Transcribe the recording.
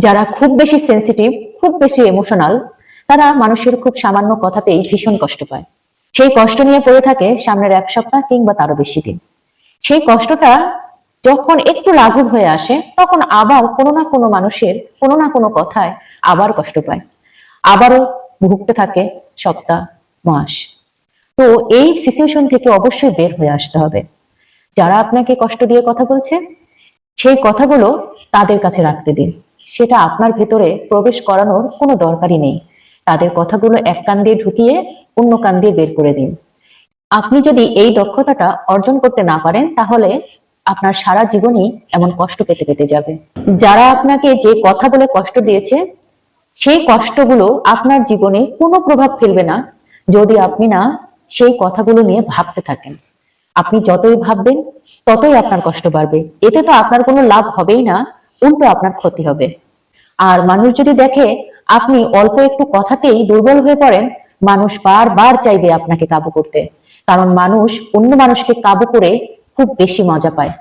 যারা খুব বেশি সেন্সিটিভ, খুব বেশি ইমোশনাল, তারা মানুষের খুব সামান্য কথাতেই ভীষণ কষ্ট পায়। সেই কষ্ট নিয়ে পড়ে থাকে সামনের 1 সপ্তাহ কিংবা তারও বেশি দিন। সেই কষ্টটা যখন একটু লাঘব হয়ে আসে, তখন আবার কোনো না কোনো মানুষের কোনো না কোনো কথায় আবার কষ্ট পায়, আবারও ভুগতে থাকে সপ্তাহ, মাস। তো এই সিচুয়েশন থেকে অবশ্যই বের হয়ে আসতে হবে। যারা আপনাকে কষ্ট দিয়ে কথা বলছে, সেই কথাগুলো তাদের কাছে রাখতে দিন। সেটা আপনার ভেতরে প্রবেশ করানোর কোনো দরকারই নেই। তাদের কথাগুলো এক কান দিয়ে ঢুকিয়ে অন্য কান দিয়ে বের করে দিন। আপনি যদি এই দক্ষতাটা অর্জন করতে না পারেন, তাহলে আপনার সারা জীবনই এমন কষ্ট পেতে পেতে যাবে। যারা আপনাকে যে কথা বলে কষ্ট দিয়েছে, সেই কষ্টগুলো আপনার জীবনে কোনো প্রভাব ফেলবে না যদি আপনি না সেই কথাগুলো নিয়ে ভাবতে থাকেন। আপনি যতই ভাববেন ততই আপনার কষ্ট বাড়বে। এতে তো আপনার কোনো লাভ হবেই না, উল্টো আপনার ক্ষতি হবে। আর মানুষ যদি দেখে আপনি অল্প একটু কথাতেই দুর্বল হয়ে পড়েন, মানুষ বারবার চাইবে আপনাকে কাবু করতে। কারণ মানুষ অন্য মানুষকে কাবু করে খুব বেশি মজা পায়।